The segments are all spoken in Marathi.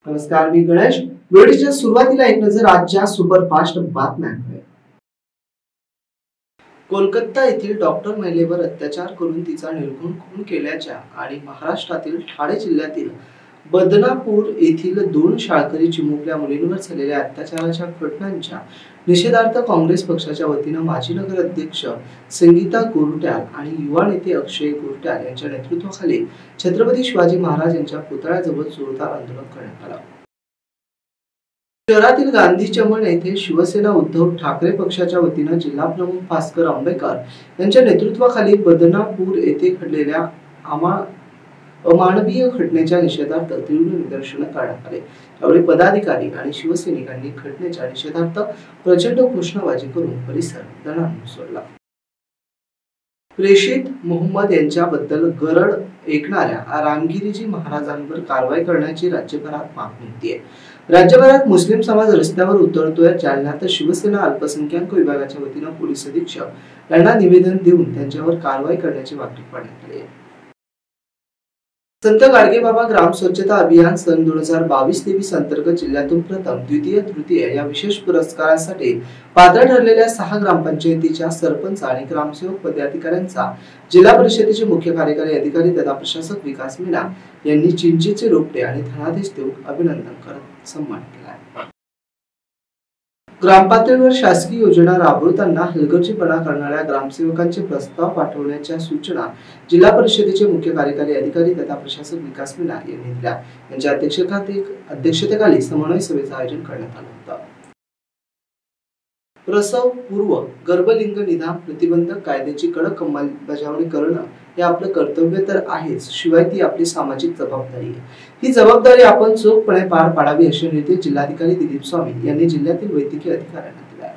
नमस्कार, मी गणेश. व्हिडिओच्या सुरुवातीला एक नजर आजच्या सुपरफास्ट बातम्यांकडे. कोलकाता येथील डॉक्टर महिलेवर अत्याचार करून तिचा निर्घृण खून केल्याच्या आणि महाराष्ट्रातील ठाणे जिल्ह्यातील बदनापूर येथील 2 शाळकरी चिमुकल्या मुलींवर झालेल्या अत्याचाराच्या घटनांच्या निषेधार्थ काँग्रेस पक्षाच्या वतीने माजी नगराध्यक्ष संगीता गोरट्याल आणि युवा नेते अक्षय गोरट्याल यांच्या नेतृत्वाखाली छत्रपती शिवाजी महाराज यांच्या पुतळ्याजवळ जोरदार आंदोलन करण्यात आले. शहरातील गांधी चमन येथे शिवसेना उद्धव ठाकरे पक्षाच्या वतीने जिल्हा प्रमुख भास्कर आंबेकर यांच्या नेतृत्वाखाली बदनापूर येथे घडलेल्या अमानवीय घटनेच्या निषेधार्थ तीव्र निदर्शने करण्यात आले. यावेळी पदाधिकारी आणि शिवसैनिकांनी घटनेच्या निषेधार्थ प्रचंड घोषणाबाजी करून परिसर दणाणून सोडला. प्रेषित मोहम्मद यांच्याबद्दल गरड ऐकणाऱ्या रामगिरीजी महाराजांवर कारवाई करण्याची राज्यभरात मागणी होती. राज्यभरात मुस्लिम समाज रस्त्यावर उतरतोय. जालन्यात शिवसेना अल्पसंख्याक विभागाच्या वतीने पोलीस अधीक्षक यांना निवेदन देऊन त्यांच्यावर कारवाई करण्याची मागणी करण्यात आली आहे. संत गाडगेबाबा ग्राम स्वच्छता अभियान सन 2022-23 अंतर्गत जिल्ह्यातून प्रथम, द्वितीय, तृतीय या विशेष पुरस्कारासाठी पात्र ठरलेल्या 6 ग्रामपंचायतीच्या सरपंच आणि ग्रामसेवक पदाधिकाऱ्यांचा जिल्हा परिषदेचे मुख्य कार्यकारी अधिकारी तथा प्रशासक विकास मीना यांनी चिंचेचे रोपटे आणि धनादेश देऊन अभिनंदन करत सन्मान केला. ग्रामपातळीवर शासकीय योजना राबवताना हलगर्जीपणा करणाऱ्या ग्रामसेवकांचे प्रस्ताव पाठवण्याच्या सूचना जिल्हा परिषदेचे मुख्य कार्यकारी अधिकारी तथा प्रशासक विकास मीना यांनी दिल्या. यांच्या अध्यक्षतेखाली समन्वय सभेचे आयोजन करण्यात आले होते. प्रसव पूर्व गर्भलिंग निदान प्रतिबंधक कायद्याची कडक अंमलबजावणी करणं हे आपलं कर्तव्य तर आहेच, शिवाय ती आपली सामाजिक जबाबदारी आहे. ही जबाबदारी आपण चोखपणे पार पाडावी असे निर्देश जिल्हाधिकारी दिलीप स्वामी यांनी जिल्ह्यातील वैद्यकीय अधिकाऱ्यांना दिले.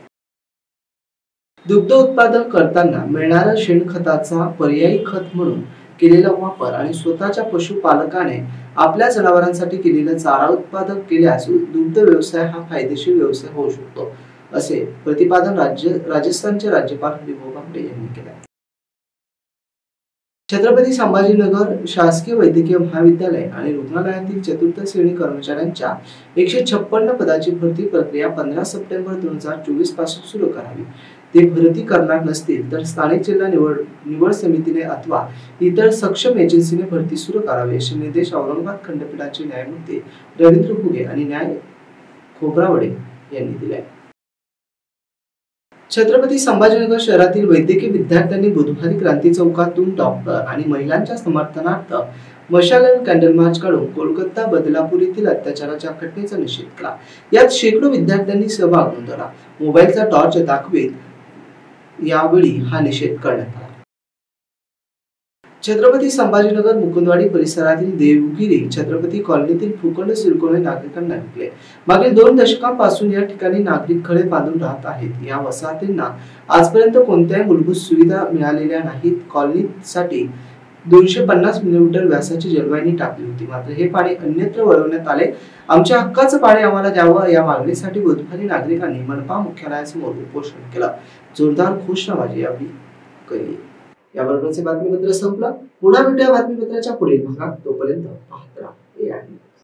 दुग्ध उत्पादन करताना मिळणाऱ्या शेणखताचा पर्यायी खत म्हणून केलेला वापर आणि स्वतःच्या पशुपालकाने आपल्या जनावरांसाठी केलेला चारा उत्पादक केल्यास दुग्ध व्यवसाय हा फायदेशीर व्यवसाय होऊ शकतो, असे प्रतिपादन राजस्थानचे राज्यपाल हरिभाऊ बागडे यांनी केले. छत्रपती संभाजीनगर शासकीय वैद्यकीय महाविद्यालय आणि रुग्णालयातील चतुर्थ श्रेणी कर्मचाऱ्यांच्या 156 पदाची भरती प्रक्रिया 15 सप्टेंबर 2024 पासून सुरू करावी. ते भरती करणार नसतील तर स्थानिक जिल्हा निवड समितीने अथवा इतर सक्षम एजन्सीने भरती सुरू करावी असे निर्देश औरंगाबाद खंडपीठाचे न्यायमूर्ती रवींद्र भुगे आणि न्याय खोब्रावडे यांनी दिले. छत्रपती संभाजीनगर शहरातील वैद्यकीय विद्यार्थ्यांनी बुधवारी क्रांती चौकातून डॉक्टर आणि महिलांच्या समर्थनार्थ मशाल आणि कॅन्डल मार्च काढून कोलकाता बदलापूर येथील अत्याचाराच्या घटनेचा निषेध केला. यात शेकडो विद्यार्थ्यांनी सहभाग नोंदवला. मोबाईलचा टॉर्च दाखवित यावेळी हा निषेध करण्यात आला. छत्रपती संभाजीनगर मुकुंदवाडी परिसरातील देवगिरी छत्रपती कॉलनीतील भूखंड सिडकोने नागरिकांना विकले. मागील 2 दशकांपासून या ठिकाणी नागरिक खडे बांधून राहत आहेत. या वसाहतींना आजपर्यंत कोणत्याही मूलभूत सुविधा मिळालेल्या नाहीत. कॉलनीसाठी 250 मिलीमीटर व्यासाची जलवाहिनी टाकली होती, मात्र हे पाणी अन्यत्र वळवण्यात आले. आमच्या हक्काचं पाणी आम्हाला द्यावं या मागणीसाठी बुधवारी नागरिकांनी मनपा मुख्यालयासमोर उपोषण केलं. जोरदार घोषणाबाजी यावेळी केली. याबरोबरचे बातमीपत्र संपलं. पुन्हा भेटूया बातमीपत्राच्या पुढील भागात. तोपर्यंत पाहत राहा.